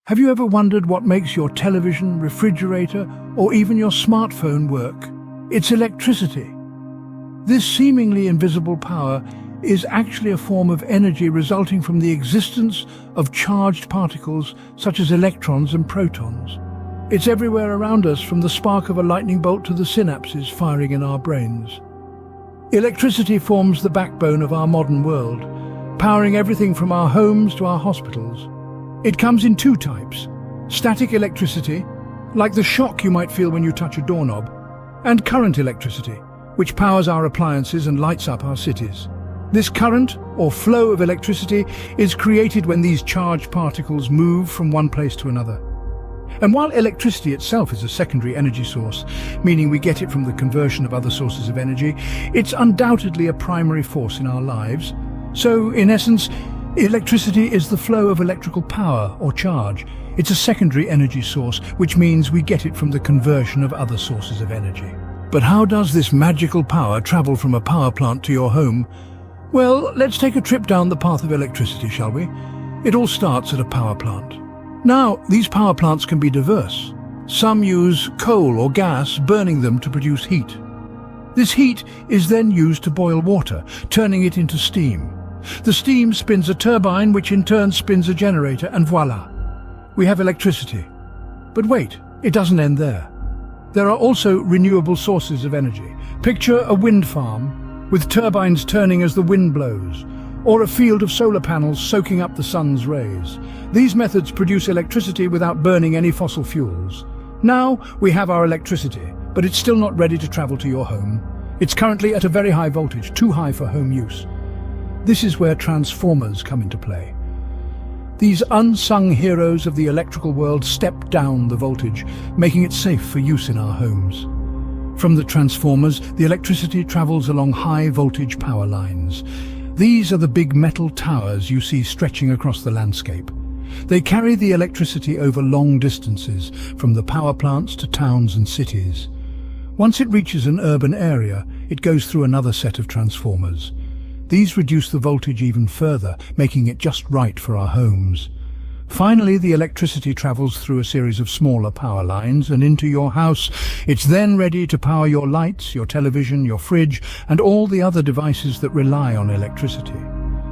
Have you ever wondered what makes your television, refrigerator, or even your smartphone work? It's electricity. This seemingly invisible power is actually a form of energy resulting from the existence of charged particles such as electrons and protons. It's everywhere around us, from the spark of a lightning bolt to the synapses firing in our brains. Electricity forms the backbone of our modern world, powering everything from our homes to our hospitals. It comes in two types: static electricity, like the shock you might feel when you touch a doorknob, and current electricity, which powers our appliances and lights up our cities. This current, or flow of electricity, is created when these charged particles move from one place to another. And while electricity itself is a secondary energy source, meaning we get it from the conversion of other sources of energy, it's undoubtedly a primary force in our lives. So, in essence, electricity is the flow of electrical power or charge. It's a secondary energy source, which means we get it from the conversion of other sources of energy. But how does this magical power travel from a power plant to your home? Well, let's take a trip down the path of electricity, shall we? It all starts at a power plant. Now, these power plants can be diverse. Some use coal or gas, burning them to produce heat. This heat is then used to boil water, turning it into steam. The steam spins a turbine, which in turn spins a generator, and voila! We have electricity. But wait, it doesn't end there. There are also renewable sources of energy. Picture a wind farm, with turbines turning as the wind blows, or a field of solar panels soaking up the sun's rays. These methods produce electricity without burning any fossil fuels. Now we have our electricity, but it's still not ready to travel to your home. It's currently at a very high voltage, too high for home use. This is where transformers come into play. These unsung heroes of the electrical world step down the voltage, making it safe for use in our homes. From the transformers, the electricity travels along high-voltage power lines. These are the big metal towers you see stretching across the landscape. They carry the electricity over long distances, from the power plants to towns and cities. Once it reaches an urban area, it goes through another set of transformers. These reduce the voltage even further, making it just right for our homes. Finally, the electricity travels through a series of smaller power lines and into your house. It's then ready to power your lights, your television, your fridge, and all the other devices that rely on electricity.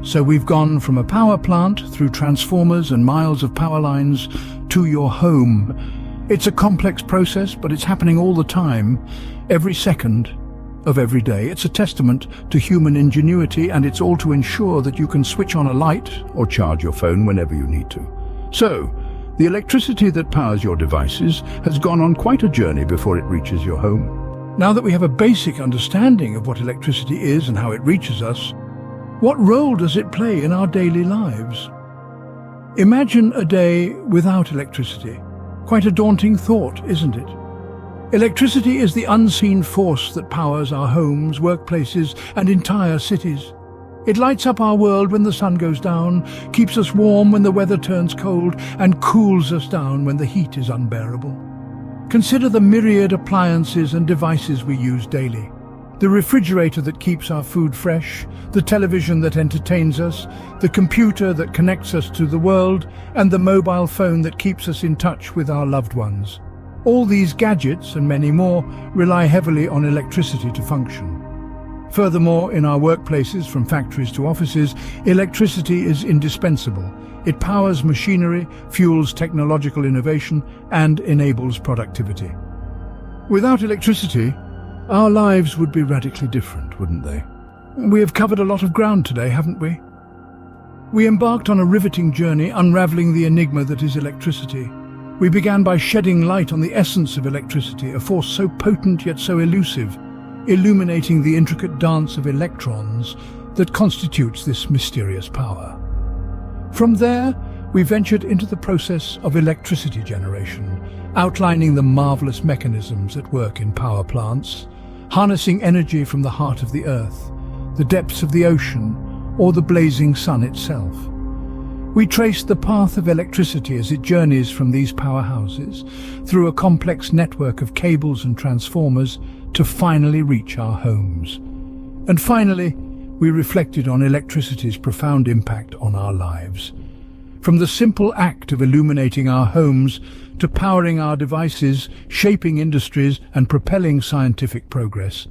So we've gone from a power plant, through transformers and miles of power lines, to your home. It's a complex process, but it's happening all the time, every second of every day. It's a testament to human ingenuity, and it's all to ensure that you can switch on a light or charge your phone whenever you need to. So, the electricity that powers your devices has gone on quite a journey before it reaches your home. Now that we have a basic understanding of what electricity is and how it reaches us, what role does it play in our daily lives? Imagine a day without electricity. Quite a daunting thought, isn't it? Electricity is the unseen force that powers our homes, workplaces, and entire cities. It lights up our world when the sun goes down, keeps us warm when the weather turns cold, and cools us down when the heat is unbearable. Consider the myriad appliances and devices we use daily. The refrigerator that keeps our food fresh, the television that entertains us, the computer that connects us to the world, and the mobile phone that keeps us in touch with our loved ones. All these gadgets, and many more, rely heavily on electricity to function. Furthermore, in our workplaces, from factories to offices, electricity is indispensable. It powers machinery, fuels technological innovation, and enables productivity. Without electricity, our lives would be radically different, wouldn't they? We have covered a lot of ground today, haven't we? We embarked on a riveting journey, unraveling the enigma that is electricity. We began by shedding light on the essence of electricity, a force so potent yet so elusive, illuminating the intricate dance of electrons that constitutes this mysterious power. From there, we ventured into the process of electricity generation, outlining the marvelous mechanisms at work in power plants, harnessing energy from the heart of the earth, the depths of the ocean, or the blazing sun itself. We traced the path of electricity as it journeys from these powerhouses through a complex network of cables and transformers to finally reach our homes. And finally, we reflected on electricity's profound impact on our lives. From the simple act of illuminating our homes to powering our devices, shaping industries and propelling scientific progress,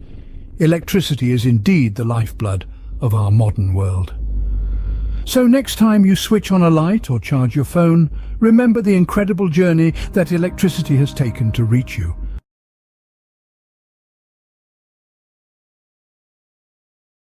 electricity is indeed the lifeblood of our modern world. So next time you switch on a light or charge your phone, remember the incredible journey that electricity has taken to reach you.